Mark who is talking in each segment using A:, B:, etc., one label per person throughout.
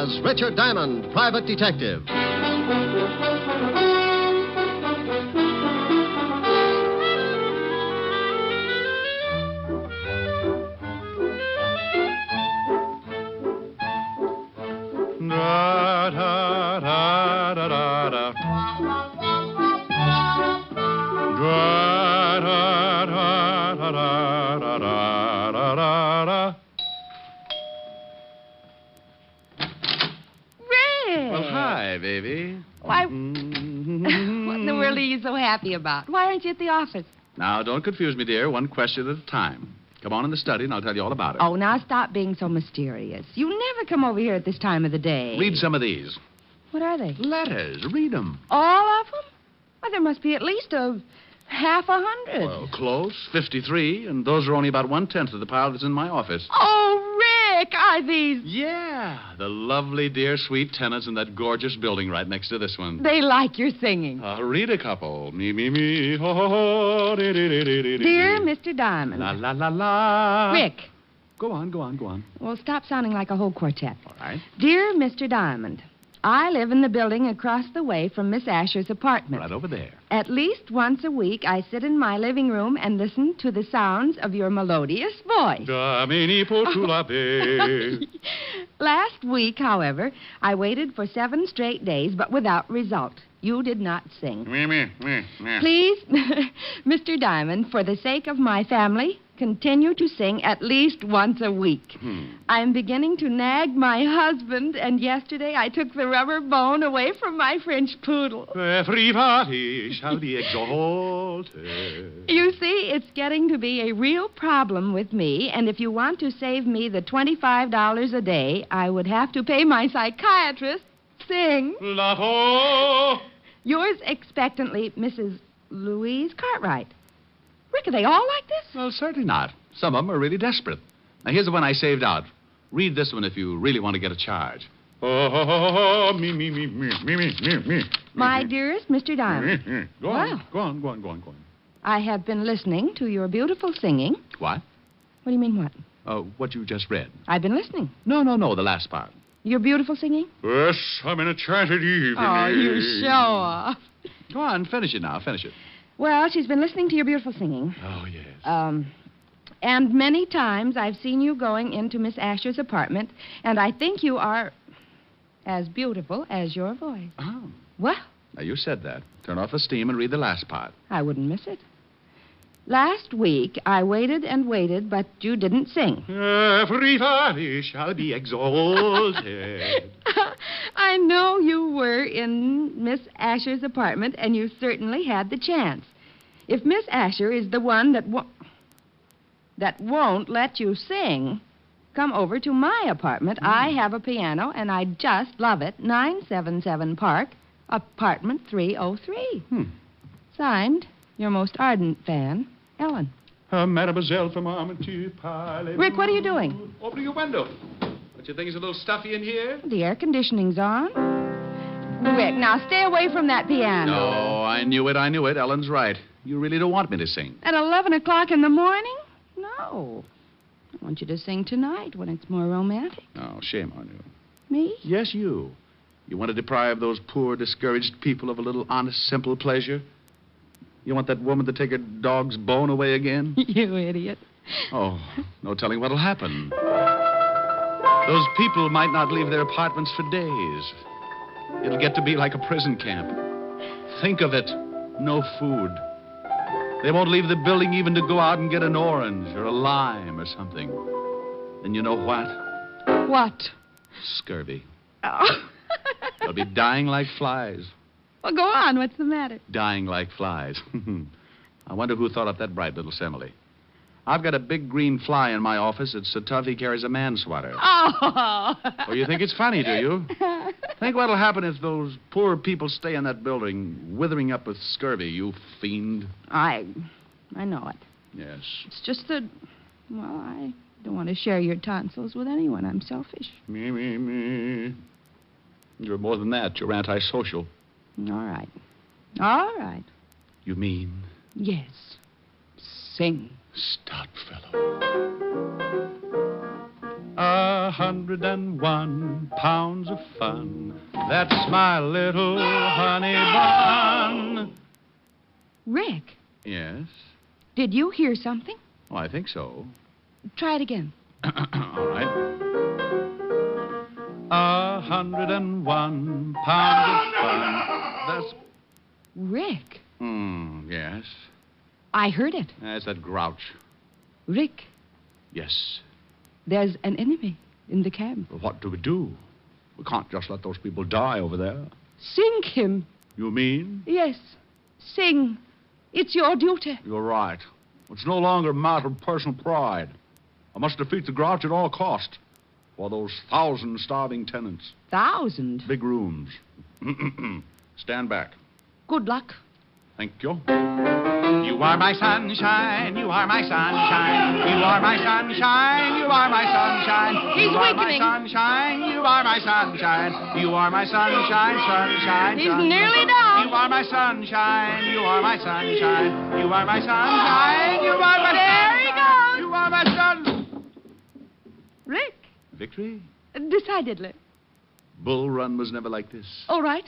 A: as Richard Diamond, Private Detective.
B: Well, hi, baby.
C: Why, what in the world are you so happy about? Why aren't you at the office?
B: Now, don't confuse me, dear. One question at a time. Come on in the study, and I'll tell you all about it.
C: Oh, now stop being so mysterious. You never come over here at this time of the day.
B: Read some of these.
C: What are they?
B: Letters. Read them.
C: All of them? Well, there must be at least half 100.
B: Well, close. 53, and those are only about 1/10 of the pile that's in my office.
C: Oh, Rick, are these...
B: Yeah, the lovely, dear, sweet tenants in that gorgeous building right next to this one.
C: They like your singing.
B: Read a couple. Me, me, me, ho, ho, ho, dee, dee, dee, dee, dee.
C: Dear Mr. Diamond.
B: La, la, la, la.
C: Rick.
B: Go on, go on, go on.
C: Well, stop sounding like a whole quartet.
B: All right.
C: Dear Mr. Diamond, I live in the building across the way from Miss Asher's apartment.
B: Right over there.
C: At least once a week, I sit in my living room and listen to the sounds of your melodious voice. Last week, however, I waited for 7 straight days, but without result. You did not sing. Please, Mr. Diamond, for the sake of my family, continue to sing at least once a week. I'm beginning to nag my husband, and yesterday I took the rubber bone away from my French poodle.
B: Everybody shall be exalted.
C: You see, it's getting to be a real problem with me, and if you want to save me the $25 a day, I would have to pay my psychiatrist. Sing.
B: Lavo.
C: Yours expectantly, Mrs. Louise Cartwright. Rick, are they all like this?
B: Well, certainly not. Some of them are really desperate. Now, here's the one I saved out. Read this one if you really want to get a charge. Me.
C: My dearest Mr. Diamond.
B: Go on, go on, go on, go on, go on.
C: I have been listening to your beautiful singing.
B: What?
C: What do you mean, what?
B: What you just read.
C: I've been listening.
B: No, the last part.
C: Your beautiful singing?
B: Yes, I'm in a enchanted evening.
C: Oh, you show off.
B: Go on, finish it now, finish it.
C: Well, she's been listening to your beautiful singing.
B: Oh, yes.
C: And many times I've seen you going into Miss Asher's apartment, and I think you are as beautiful as your voice.
B: Oh.
C: Well?
B: Now, you said that. Turn off the steam and read the last part.
C: I wouldn't miss it. Last week, I waited and waited, but you didn't sing.
B: Everybody shall be exalted.
C: I know you were in Miss Asher's apartment, and you certainly had the chance. If Miss Asher is the one that won't let you sing, come over to my apartment. I have a piano, and I just love it. 977 Park, apartment 303. Signed, your most ardent fan, Ellen.
B: Mademoiselle from Armitage Pilot.
C: Rick, what are you doing?
B: Opening your window. Don't you think it's a little stuffy in here?
C: The air conditioning's on. Rick, now stay away from that piano.
B: No, I knew it. Ellen's right. You really don't want me to sing.
C: At 11 o'clock in the morning? No. I want you to sing tonight when it's more romantic.
B: Oh, shame on you.
C: Me?
B: Yes, you. You want to deprive those poor, discouraged people of a little honest, simple pleasure? You want that woman to take her dog's bone away again?
C: You idiot.
B: Oh, no telling what'll happen. Those people might not leave their apartments for days. It'll get to be like a prison camp. Think of it. No food. They won't leave the building even to go out and get an orange or a lime or something. And you know what?
C: What?
B: Scurvy.
C: Oh.
B: They'll be dying like flies.
C: Well, go on. What's the matter?
B: Dying like flies. I wonder who thought up that bright little simile. I've got a big green fly in my office that's so tough he carries a man-swatter.
C: Oh!
B: Oh, you think it's funny, do you? Think what'll happen if those poor people stay in that building, withering up with scurvy, you fiend.
C: I know it.
B: Yes.
C: It's just that, well, I don't want to share your tonsils with anyone. I'm selfish.
B: Me. You're more than that. You're antisocial.
C: All right.
B: You mean?
C: Yes. Sing.
B: Stout fellow. 101 pounds of fun. That's my little honey bun.
C: Rick,
B: Yes?
C: did you hear something?
B: Oh, I think so.
C: Try it again.
B: All right. 101 pounds of fun. That's...
C: Rick,
B: Yes.
C: I heard it.
B: That's that grouch.
C: Rick,
B: Yes.
C: there's an enemy in the camp.
B: Well, what do we do? We can't just let those people die over there.
C: Sing him.
B: You mean?
C: Yes, sing. It's your duty.
B: You're right. It's no longer a matter of personal pride. I must defeat the grouch at all cost. For those 1,000 starving tenants.
C: 1,000.
B: Big rooms. Stand back.
C: Good luck.
B: Thank you. You are my sunshine, you are my sunshine, you are my sunshine, you are my sunshine.
C: He's
B: you are
C: weakening.
B: my sunshine, you are my sunshine, you are my sunshine, sunshine.
C: He's
B: sunshine.
C: nearly down.
B: You are my sunshine, you are my sunshine, you are my sunshine, you are my
C: There he goes.
B: You are my sun.
C: Rick,
B: Victory?
C: decidedly.
B: Bull Run was never like this.
C: All right.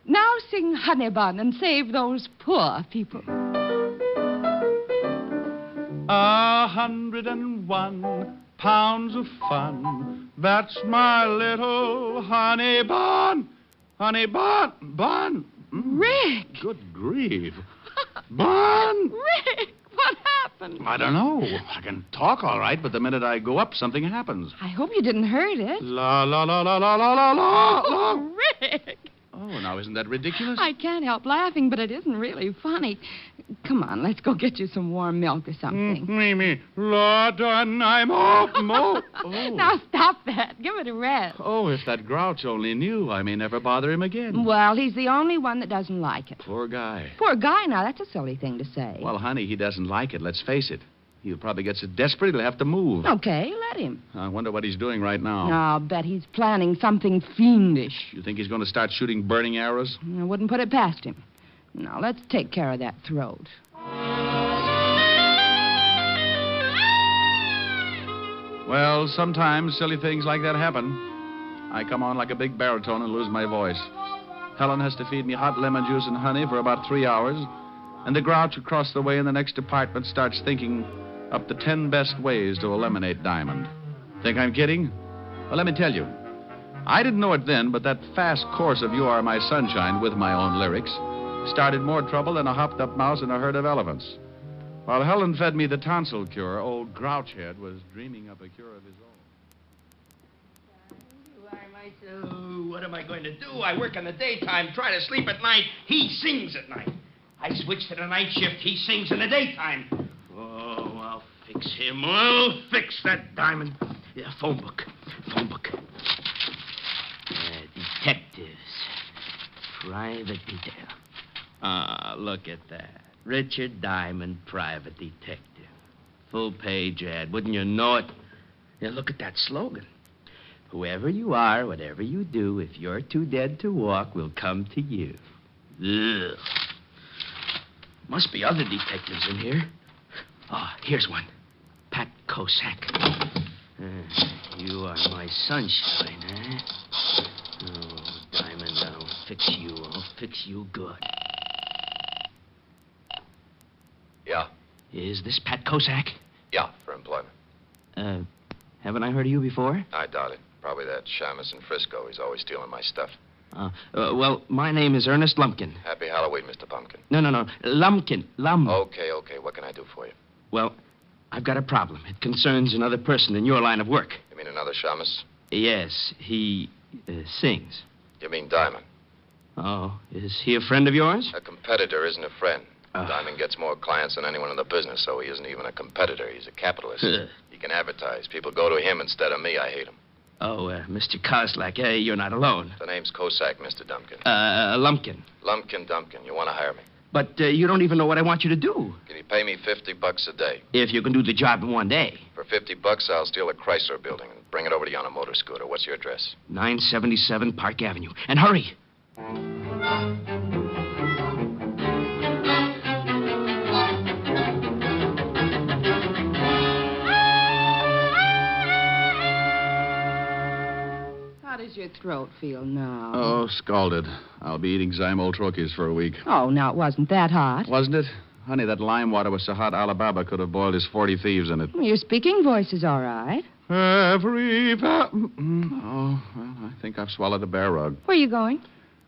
C: Now sing Honey Bun and save those poor people.
B: 101 pounds of fun. That's my little honey bun. Honey bun. Bun.
C: Rick!
B: Good grief. Bun.
C: Rick, what happened?
B: I don't know. I can talk all right, but the minute I go up, something happens.
C: I hope you didn't hurt it.
B: La, la, la, la, la, la, la, la.
C: Oh, Rick!
B: Oh, now isn't that ridiculous?
C: I can't help laughing, but it isn't really funny. Come on, let's go get you some warm milk or something.
B: Mimi. Lord, I'm off. Oh.
C: Now stop that. Give it a rest.
B: Oh, if that grouch only knew, I may never bother him again.
C: Well, he's the only one that doesn't like it.
B: Poor guy.
C: Poor guy, now, that's a silly thing to say.
B: Well, honey, he doesn't like it. Let's face it. He'll probably get so desperate he'll have to move.
C: Okay, let him.
B: I wonder what he's doing right now.
C: I'll bet he's planning something fiendish.
B: You think he's going to start shooting burning arrows?
C: I wouldn't put it past him. Now, let's take care of that throat.
B: Well, sometimes silly things like that happen. I come on like a big baritone and lose my voice. Helen has to feed me hot lemon juice and honey for about 3 hours, and the grouch across the way in the next apartment starts thinking up the 10 best ways to eliminate Diamond. Think I'm kidding? Well, let me tell you. I didn't know it then, but that fast course of You Are My Sunshine with my own lyrics started more trouble than a hopped-up mouse in a herd of elephants. While Helen fed me the tonsil cure, old Grouchhead was dreaming up a cure of his own.
D: What am I going to do? I work in the daytime, try to sleep at night. He sings at night. I switch to the night shift. He sings in the daytime. Oh, I'll fix him. I'll fix that Diamond. Yeah, phone book. Detectives. Private detail. Ah, look at that. Richard Diamond, private detective. Full-page ad. Wouldn't you know it? Yeah, look at that slogan. Whoever you are, whatever you do, if you're too dead to walk, we'll come to you. Ugh. Must be other detectives in here. Oh, here's one. Pat Kosak. You are my sunshine, eh? Oh, Diamond, I'll fix you. I'll fix you good.
E: Yeah.
D: Is this Pat Kosak?
E: Yeah, for employment.
D: Haven't I heard of you before?
E: I doubt it. Probably that shamus in Frisco. He's always stealing my stuff.
D: Well, my name is Ernest Lumpkin.
E: Happy Halloween, Mr. Pumpkin.
D: No. Lumpkin.
E: Okay. What can I do for you?
D: Well, I've got a problem. It concerns another person in your line of work.
E: You mean another shamus?
D: Yes, he sings.
E: You mean Diamond?
D: Oh, is he a friend of yours?
E: A competitor isn't a friend. Diamond gets more clients than anyone in the business, so he isn't even a competitor. He's a capitalist. He can advertise. People go to him instead of me. I hate him.
D: Oh, Mr. Koslak, you're not alone.
E: The name's Kosak, Mr. Dumpkin.
D: Lumpkin.
E: Lumpkin Dumpkin. You want to hire me?
D: But you don't even know what I want you to do.
E: Can you pay me $50 a day?
D: If you can do the job in one day.
E: For $50, I'll steal a Chrysler building and bring it over to you on a motor scooter. What's your address?
D: 977 Park Avenue. And hurry.
C: your throat feel now?
B: Oh, scalded. I'll be eating Zymol-troches for a week.
C: Oh, now it wasn't that hot.
B: Wasn't it? Honey, that lime water was so hot Alibaba could have boiled his 40 thieves in it.
C: Your speaking voice is all right.
B: Oh, well, I think I've swallowed a bear rug.
C: Where are you going?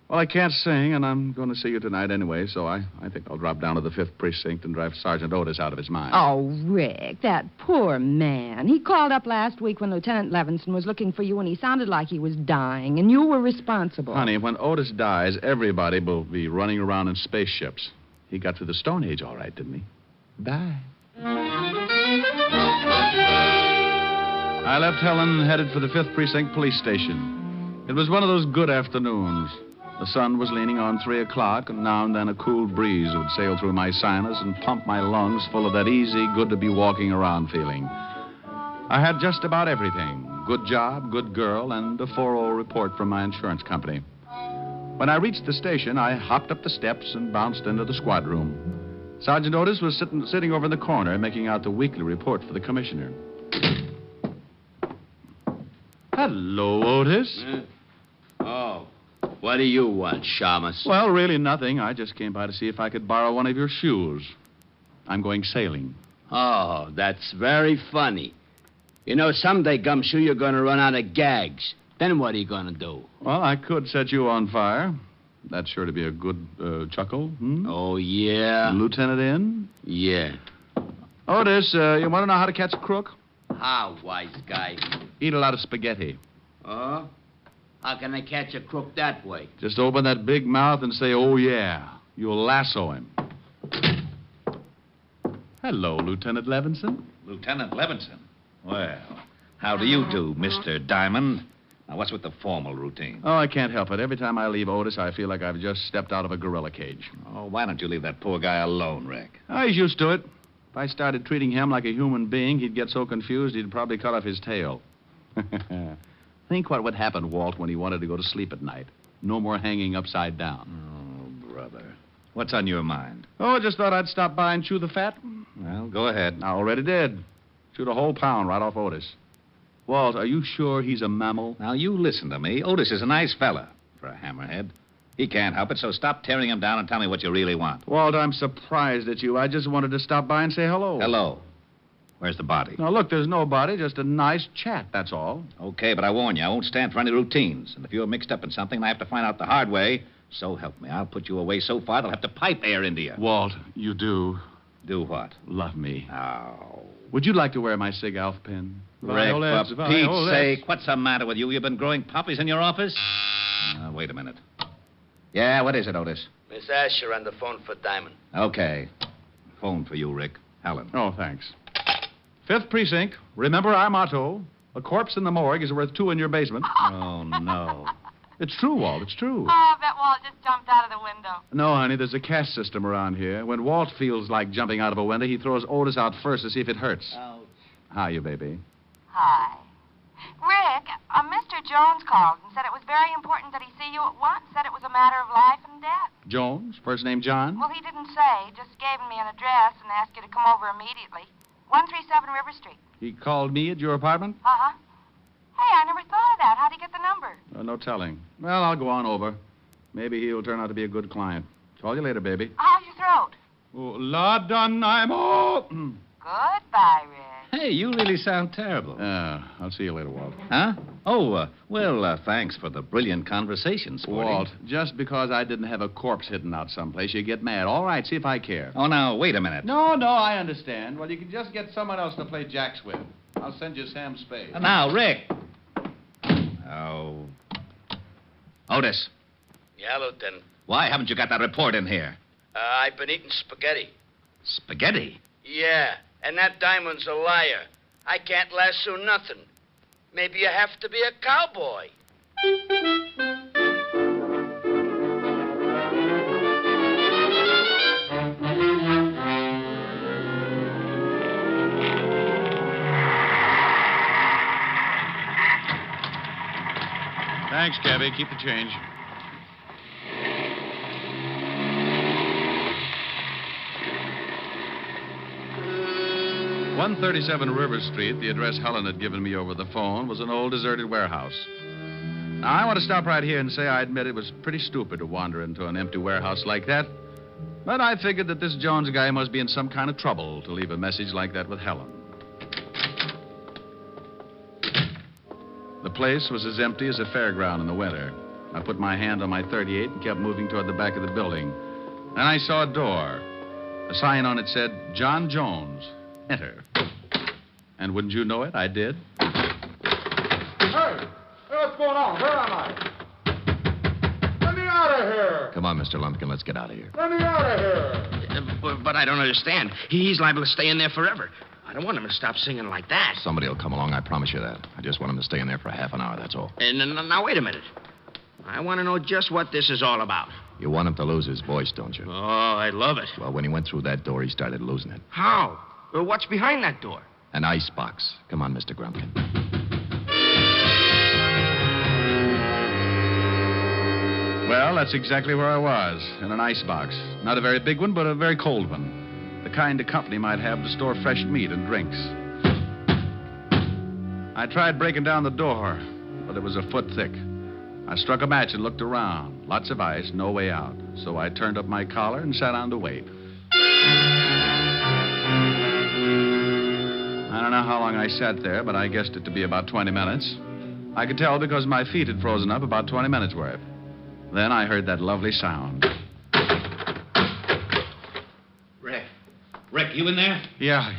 B: Well, I can't sing, and I'm going to see you tonight anyway, so I think I'll drop down to the 5th Precinct and drive Sergeant Otis out of his mind.
C: Oh, Rick, that poor man. He called up last week when Lieutenant Levinson was looking for you, and he sounded like he was dying, and you were responsible.
B: Honey, when Otis dies, everybody will be running around in spaceships. He got through the Stone Age all right, didn't he? Bye. I left Helen and headed for the 5th Precinct Police Station. It was one of those good afternoons. The sun was leaning on 3 o'clock, and now and then a cool breeze would sail through my sinus and pump my lungs full of that easy, good-to-be-walking-around feeling. I had just about everything. Good job, good girl, and a 4-0 report from my insurance company. When I reached the station, I hopped up the steps and bounced into the squad room. Sergeant Otis was sitting over in the corner, making out the weekly report for the commissioner. Hello, Otis.
D: Oh. What do you want, Shamus?
B: Well, really nothing. I just came by to see if I could borrow one of your shoes. I'm going sailing.
D: Oh, that's very funny. You know, someday, Gumshoe, you're going to run out of gags. Then what are you going to do?
B: Well, I could set you on fire. That's sure to be a good chuckle.
D: Oh, yeah?
B: Lieutenant in?
D: Yeah.
B: Otis, you want to know how to catch a crook?
D: How, wise guy?
B: Eat a lot of spaghetti.
D: Oh? How can I catch a crook that way?
B: Just open that big mouth and say, oh, yeah. You'll lasso him. Hello, Lieutenant Levinson.
F: Lieutenant Levinson? Well, how do you do, Mr. Diamond? Now, what's with the formal routine?
B: Oh, I can't help it. Every time I leave Otis, I feel like I've just stepped out of a gorilla cage.
F: Oh, why don't you leave that poor guy alone, Rick?
B: Oh, he's used to it. If I started treating him like a human being, he'd get so confused he'd probably cut off his tail. Think what would happen, Walt, when he wanted to go to sleep at night. No more hanging upside down.
F: Oh, brother. What's on your mind?
B: Oh, I just thought I'd stop by and chew the fat.
F: Well, go ahead.
B: I already did. Chewed a whole pound right off Otis. Walt, are you sure he's a mammal?
F: Now, you listen to me. Otis is a nice fella for a hammerhead. He can't help it, so stop tearing him down and tell me what you really want.
B: Walt, I'm surprised at you. I just wanted to stop by and say hello.
F: Hello. Where's the body?
B: Now, look, there's no body, just a nice chat, that's all.
F: Okay, but I warn you, I won't stand for any routines. And if you're mixed up in something and I have to find out the hard way, so help me. I'll put you away so far they'll have to pipe air into you.
B: Walt, you do.
F: Do what?
B: Love me.
F: Oh.
B: Would you like to wear my Sig Alf pin?
F: Rick, for Pete's sake, what's the matter with you? You've been growing poppies in your office? Wait a minute. Yeah, what is it, Otis?
D: Miss Asher on the phone for Diamond.
F: Okay. Phone for you, Rick. Helen.
B: Oh, thanks. 5th Precinct. Remember our motto. A corpse in the morgue is worth 2 in your basement.
F: Oh, no.
B: It's true, Walt. It's true.
G: Oh, I bet Walt just jumped out of the window.
B: No, honey, there's a caste system around here. When Walt feels like jumping out of a window, he throws Otis out first to see if it hurts.
G: Ouch.
B: How you, baby?
G: Hi. Rick, Mr. Jones called and said it was very important that he see you at once. Said it was a matter of life and death.
B: Jones? First name John?
G: Well, he didn't say. Just gave me an address and asked you to come over immediately. 137 River Street.
B: He called me at your apartment?
G: Uh-huh. Hey, I never thought of that. How'd he get the number?
B: No telling. Well, I'll go on over. Maybe he'll turn out to be a good client. Call you later, baby.
G: How's your throat?
B: Oh, la done, I'm all...
G: Goodbye, Rick.
F: Hey, you really sound terrible.
B: I'll see you later, Walt.
F: Huh? Oh, thanks for the brilliant conversation, Sporty.
B: Walt, just because I didn't have a corpse hidden out someplace, you get mad. All right, see if I care.
F: Oh, now, wait a minute.
B: No, I understand. Well, you can just get someone else to play jacks with. I'll send you Sam Spade.
F: Now, Rick. Oh. Otis,
D: Yeah, Lieutenant.
F: why haven't you got that report in here?
D: I've been eating spaghetti.
F: Spaghetti?
D: Yeah, and that Diamond's a liar. I can't lasso nothing. Maybe you have to be a cowboy.
B: Thanks, Cabby. Keep the change. "137 River Street," the address Helen had given me over the phone, was an old deserted warehouse. Now, I want to stop right here and say I admit it was pretty stupid to wander into an empty warehouse like that. But I figured that this Jones guy must be in some kind of trouble to leave a message like that with Helen. The place was as empty as a fairground in the winter. I put my hand on my .38 and kept moving toward the back of the building. Then I saw a door. A sign on it said, John Jones, enter. And wouldn't you know it, I did.
H: Hey, what's going on? Where am I? Let me out of here.
E: Come on, Mr. Lumpkin, let's get out of here.
H: Let me out of here.
D: But I don't understand. He's liable to stay in there forever. I don't want him to stop singing like that.
E: Somebody will come along, I promise you that. I just want him to stay in there for half an hour, that's all.
D: And now, wait a minute. I want to know just what this is all about.
E: You want him to lose his voice, don't you?
D: Oh, I love it.
E: Well, when he went through that door, he started losing it.
D: How? What's behind that door?
E: An ice box. Come on, Mr. Grumpkin.
B: Well, that's exactly where I was, in an ice box. Not a very big one, but a very cold one. The kind a company might have to store fresh meat and drinks. I tried breaking down the door, but it was a foot thick. I struck a match and looked around. Lots of ice, no way out. So I turned up my collar and sat down to wait. I don't know how long I sat there, but I guessed it to be about 20 minutes. I could tell because my feet had frozen up about 20 minutes worth. Then I heard that lovely sound.
F: Rick, you in there?
B: Yeah.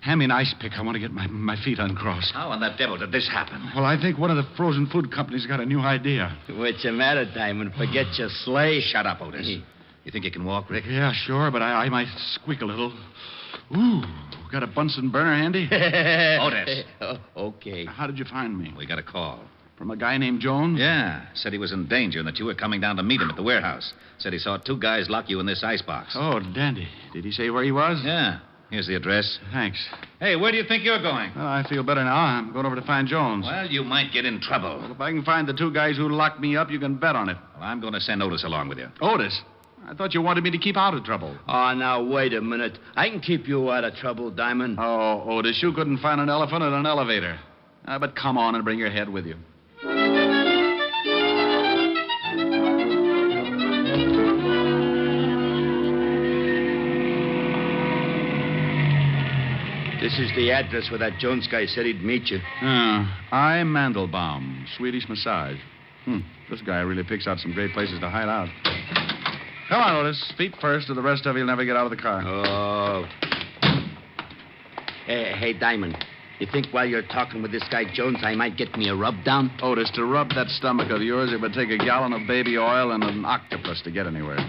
B: Hand me an ice pick. I want to get my feet uncrossed.
F: How in the devil did this happen?
B: Well, I think one of the frozen food companies got a new idea.
D: What's the matter, Diamond? Forget your sleigh?
F: Shut up, Otis. You think you can walk, Rick?
B: Yeah, sure, but I might squeak a little. Ooh, got a Bunsen burner handy?
F: Otis.
D: Okay.
B: How did you find me?
F: We got a call.
B: From a guy named Jones?
F: Yeah. Said he was in danger and that you were coming down to meet him at the warehouse. Said he saw two guys lock you in this icebox.
B: Oh, dandy. Did he say where he was?
F: Yeah. Here's the address.
B: Thanks.
F: Hey, where do you think you're going?
B: Well, I feel better now. I'm going over to find Jones.
F: Well, you might get in trouble.
B: Well, if I can find the two guys who locked me up, you can bet on it.
F: Well, I'm going to send Otis along with you.
B: Otis? I thought you wanted me to keep out of trouble.
D: Oh, now, wait a minute. I can keep you out of trouble, Diamond.
B: Oh, Otis, you couldn't find an elephant in an elevator. But come on and bring your head with you.
D: This is the address where that Jones guy said he'd meet you.
B: I'm Mandelbaum, Swedish massage. This guy really picks out some great places to hide out. Come on, Otis. Feet first, or the rest of you'll never get out of the car.
D: Oh. Hey, Diamond. You think while you're talking with this guy Jones, I might get me a rub down?
B: Otis, to rub that stomach of yours, it would take a gallon of baby oil and an octopus to get anywhere.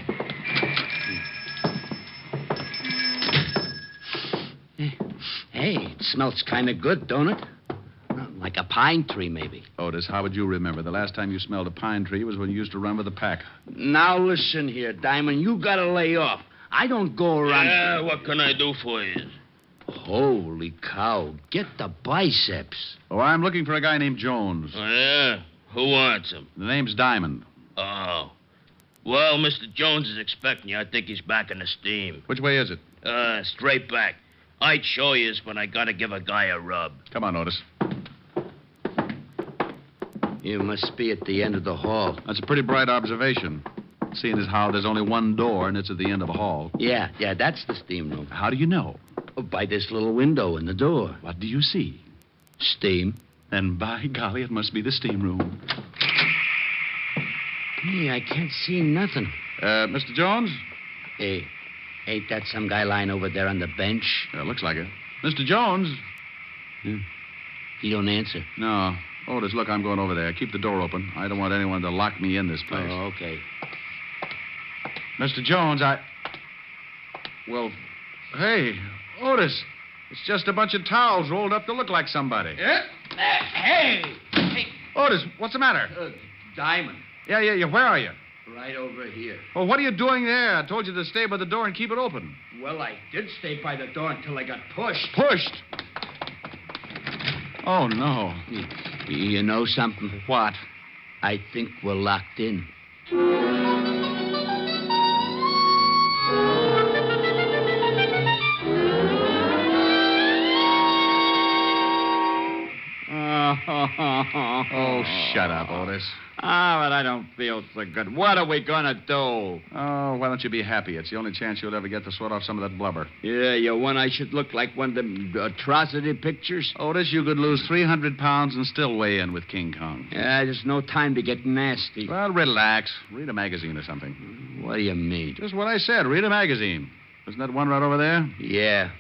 D: Hey, it smells kind of good, don't it? Like a pine tree, maybe.
B: Otis, how would you remember? The last time you smelled a pine tree was when you used to run with a pack.
D: Now listen here, Diamond. You gotta lay off. I don't go around...
I: Yeah, what can I do for you?
D: Holy cow. Get the biceps.
B: Oh, I'm looking for a guy named Jones.
I: Oh, yeah? Who wants him?
B: The name's Diamond.
I: Oh. Well, Mr. Jones is expecting you. I think he's back in the steam.
B: Which way is it?
I: Straight back. I'd show you, but I gotta give a guy a rub.
B: Come on, Otis.
D: You must be at the end of the hall.
B: That's a pretty bright observation, seeing as how there's only one door and it's at the end of a hall.
D: Yeah, that's the steam room.
B: How do you know?
D: Oh, by this little window in the door.
B: What do you see?
D: Steam.
B: Then, by golly, it must be the steam room.
D: Hey, I can't see nothing.
B: Mr. Jones?
D: Hey, ain't that some guy lying over there on the bench?
B: Looks like it. Mr. Jones?
D: He don't answer.
B: No. Otis, look, I'm going over there. Keep the door open. I don't want anyone to lock me in this place.
D: Oh, okay.
B: Mr. Jones, Well, hey, Otis, it's just a bunch of towels rolled up to look like somebody.
D: Hey!
B: Otis, what's the matter?
D: Diamond.
B: Yeah, where are you?
D: Right over here.
B: Well, what are you doing there? I told you to stay by the door and keep it open.
D: Well, I did stay by the door until I got pushed.
B: Pushed? Oh, no.
D: You know something?
B: What?
D: I think we're locked in.
B: Oh, shut up, Otis.
J: Ah, but I don't feel so good. What are we going to do?
B: Oh, why don't you be happy? It's the only chance you'll ever get to sweat off some of that blubber.
J: Yeah, you want I should look like one of them atrocity pictures?
B: Otis, you could lose 300 pounds and still weigh in with King Kong.
J: Yeah, there's no time to get nasty.
B: Well, relax. Read a magazine or something.
J: What do you mean?
B: Just what I said. Read a magazine. Isn't that one right over there?
J: Yeah.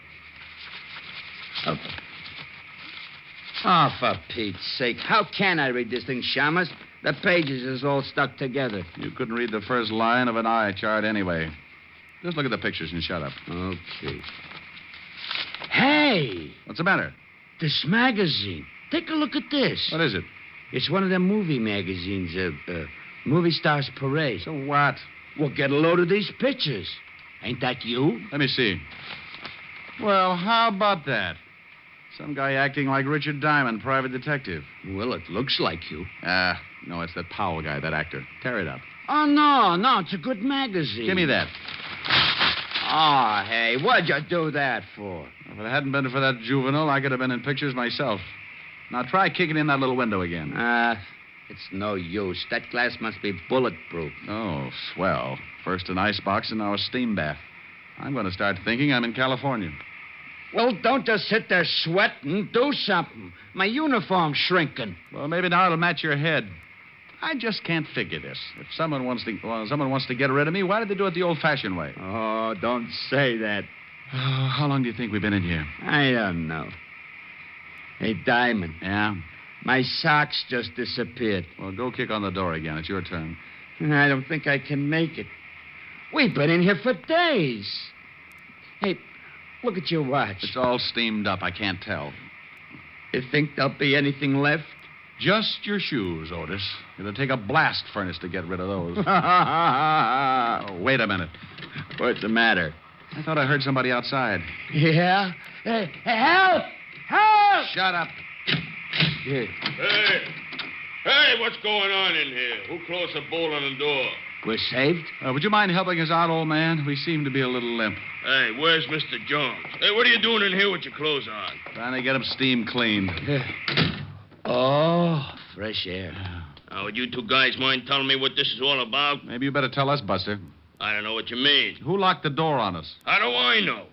J: Oh, for Pete's sake. How can I read this thing, Shamus? The pages is all stuck together.
B: You couldn't read the first line of an eye chart anyway. Just look at the pictures and shut up.
J: Okay. Hey!
B: What's the matter?
J: This magazine. Take a look at this.
B: What is it?
J: It's one of them movie magazines, Movie Stars Parade.
B: So what?
J: Well, get a load of these pictures. Ain't that you?
B: Let me see. Well, how about that? Some guy acting like Richard Diamond, private detective.
J: Well, it looks like you.
B: No, it's that Powell guy, that actor. Tear it up.
J: Oh, no, it's a good magazine.
B: Give me that.
J: Oh, hey, what'd you do that for?
B: If it hadn't been for that juvenile, I could have been in pictures myself. Now try kicking in that little window again.
J: It's no use. That glass must be bulletproof.
B: Oh, swell. First an icebox and now a steam bath. I'm going to start thinking I'm in California.
J: Well, don't just sit there sweating. Do something. My uniform's shrinking.
B: Well, maybe now it'll match your head. I just can't figure this. If someone wants to get rid of me, why did they do it the old-fashioned way?
J: Oh, don't say that.
B: Oh, how long do you think we've been in here?
J: I don't know. Hey, Diamond.
B: Yeah?
J: My socks just disappeared.
B: Well, go kick on the door again. It's your turn.
J: I don't think I can make it. We've been in here for days. Hey, look at your watch.
B: It's all steamed up. I can't tell.
J: You think there'll be anything left?
B: Just your shoes, Otis. It'll take a blast furnace to get rid of those. Oh, wait a minute.
J: What's the matter?
B: I thought I heard somebody outside.
J: Yeah? Hey, help! Help!
B: Shut up.
J: Yeah.
I: Hey, what's going on in here? Who closed the bolt on the door?
J: We're saved?
B: Would you mind helping us out, old man? We seem to be a little limp.
I: Hey, where's Mr. Jones? Hey, what are you doing in here with your clothes on?
B: Trying to get them steam cleaned.
J: Oh, fresh air.
I: Now, would you two guys mind telling me what this is all about?
B: Maybe you better tell us, Buster.
I: I don't know what you mean.
B: Who locked the door on us?
I: How do I know?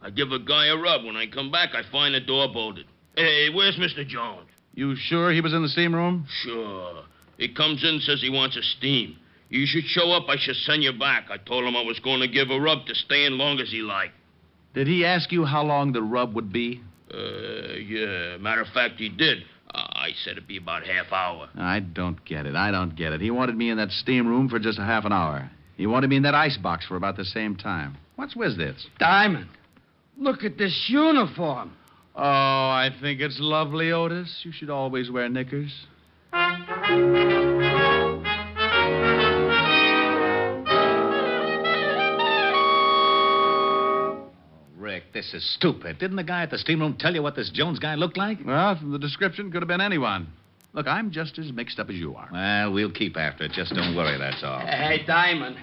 I: I give a guy a rub. When I come back, I find the door bolted. Hey, where's Mr. Jones?
B: You sure he was in the steam room?
I: Sure. He comes in and says he wants a steam. You should show up. I should send you back. I told him I was going to give a rub to stay in long as he liked.
B: Did he ask you how long the rub would be?
I: Yeah. Matter of fact, he did. I said it'd be about half hour.
B: I don't get it. He wanted me in that steam room for just a half an hour. He wanted me in that icebox for about the same time. What's with this?
J: Diamond, look at this uniform.
B: Oh, I think it's lovely, Otis. You should always wear knickers.
F: Rick, this is stupid. Didn't the guy at the steam room tell you what this Jones guy looked like?
B: Well, from the description, could have been anyone. Look, I'm just as mixed up as you are.
F: Well, we'll keep after it. Just don't worry, that's all.
J: Hey, Diamond,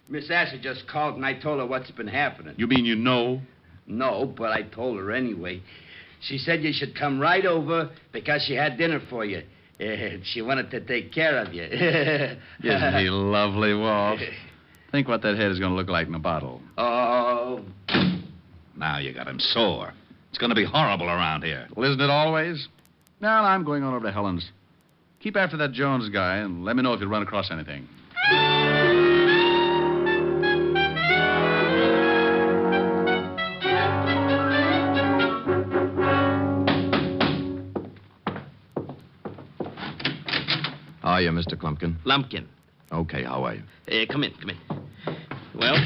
J: Miss Asher just called and I told her what's been happening.
B: You mean you know?
J: No, but I told her anyway. She said you should come right over because she had dinner for you. She wanted to take care of you.
B: Isn't he lovely, Walt? Think what that head is going to look like in a bottle.
J: Oh.
F: Now you got him sore. It's going to be horrible around here.
B: Well, isn't it always? Now, I'm going on over to Helen's. Keep after that Jones guy and let me know if you run across anything.
E: How are you, Mr. Klumpkin?
D: Lumpkin.
E: Okay, how are you?
D: Come in. Well,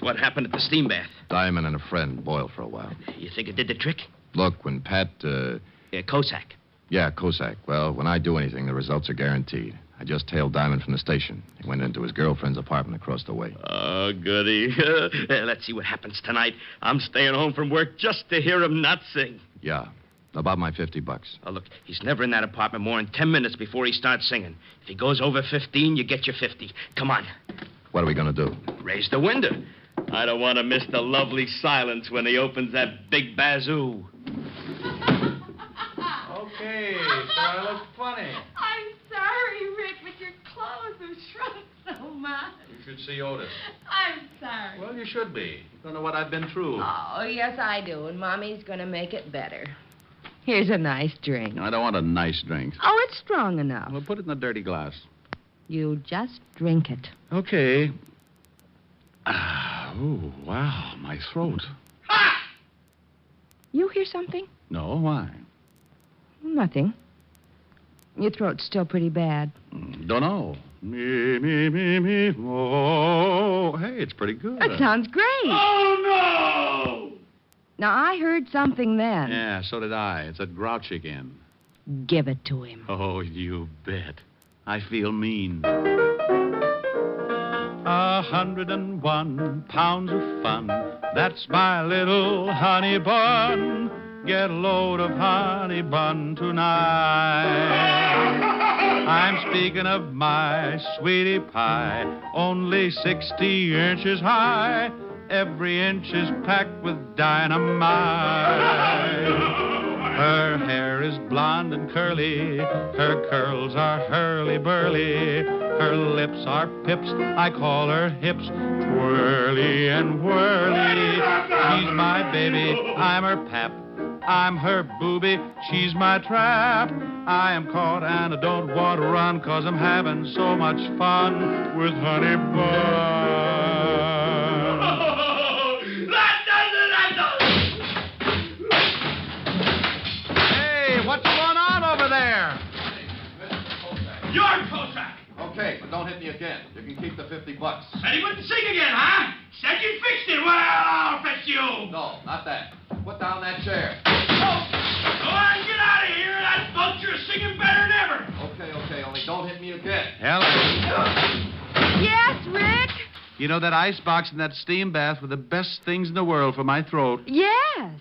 D: what happened at the steam bath?
E: Diamond and a friend boiled for a while.
D: You think it did the trick?
E: Look, when Pat,
D: Kosak.
E: Yeah, Kosak. Well, when I do anything, the results are guaranteed. I just tailed Diamond from the station. He went into his girlfriend's apartment across the way.
D: Oh, goody. Let's see what happens tonight. I'm staying home from work just to hear him not sing.
E: Yeah. About my $50.
D: Oh, look, he's never in that apartment more than 10 minutes before he starts singing. If he goes over 15, you get your 50. Come on.
E: What are we going to do?
D: Raise the window. I don't want to miss the lovely silence when he opens that big bazoo.
B: Okay, so I look funny.
C: I'm sorry, Rick, but your clothes have shrunk so much.
B: You should see Otis.
C: I'm sorry.
B: Well, you should be. You don't know what I've been through.
C: Oh, yes, I do, and Mommy's going to make it better. Here's a nice drink.
B: I don't want a nice drink.
C: Oh, it's strong enough.
B: Well, put it in a dirty glass.
C: You just drink it.
B: Okay. Oh, wow, my throat.
C: Ha! You hear something?
B: No, why?
C: Nothing. Your throat's still pretty bad.
B: Don't know. Me, oh. Hey, it's pretty good.
C: That sounds great.
I: Oh, no!
C: Now, I heard something then.
B: Yeah, so did I. It's that grouch again.
C: Give it to him.
B: Oh, you bet. I feel mean. 101 pounds of fun. That's my little honey bun. Get a load of honey bun tonight. I'm speaking of my sweetie pie, only 60 inches high. Every inch is packed with dynamite. Her hair is blonde and curly. Her curls are hurly-burly. Her lips are pips. I call her hips twirly and whirly. She's my baby. I'm her pap. I'm her booby. She's my trap. I am caught and I don't want to run 'cause I'm having so much fun with honey bun. What's going on over there?
I: You're Cossack.
E: Okay, but don't hit me again. You can keep the $50.
I: Said he wouldn't sing again, huh? Said you fixed it. Well, I'll fix you.
E: No, not that. Put down that chair.
I: Oh, go on, get out of here. That vulture's singing better than ever.
E: Okay, only don't hit me again.
B: Helen.
C: Yes, Rick?
B: You know, that ice box and that steam bath were the best things in the world for my throat.
C: Yes.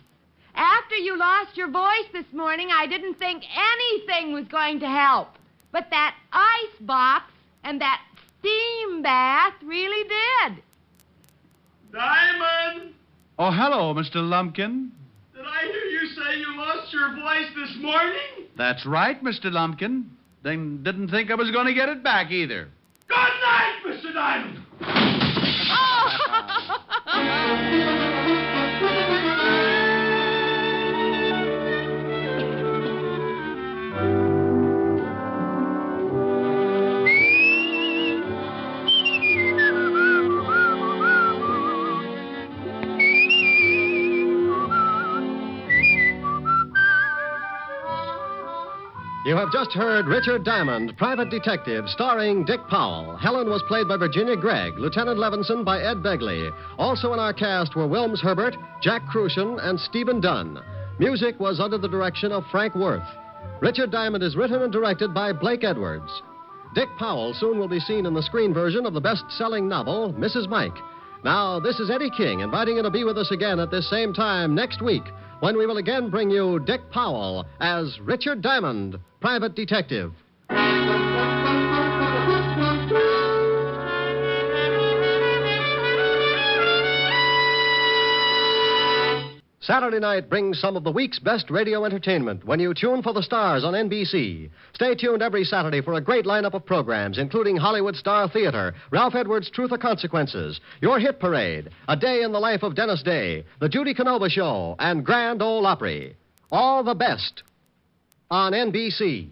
C: After you lost your voice this morning, I didn't think anything was going to help. But that ice box and that steam bath really did.
I: Diamond,
B: Oh, hello, Mr. Lumpkin.
I: did I hear you say you lost your voice this morning?
B: That's right, Mr. Lumpkin. Then didn't think I was going to get it back either.
I: Good night, Mr. Diamond.
A: You have just heard Richard Diamond, Private Detective, starring Dick Powell. Helen was played by Virginia Gregg, Lieutenant Levinson by Ed Begley. Also in our cast were Wilms Herbert, Jack Kruschen, and Stephen Dunne. Music was under the direction of Frank Worth. Richard Diamond is written and directed by Blake Edwards. Dick Powell soon will be seen in the screen version of the best-selling novel, Mrs. Mike. Now, this is Eddie King inviting you to be with us again at this same time next week, when we will again bring you Dick Powell as Richard Diamond, Private Detective. Saturday night brings some of the week's best radio entertainment when you tune for the stars on NBC. Stay tuned every Saturday for a great lineup of programs, including Hollywood Star Theater, Ralph Edwards' Truth or Consequences, Your Hit Parade, A Day in the Life of Dennis Day, The Judy Canova Show, and Grand Ole Opry. All the best on NBC.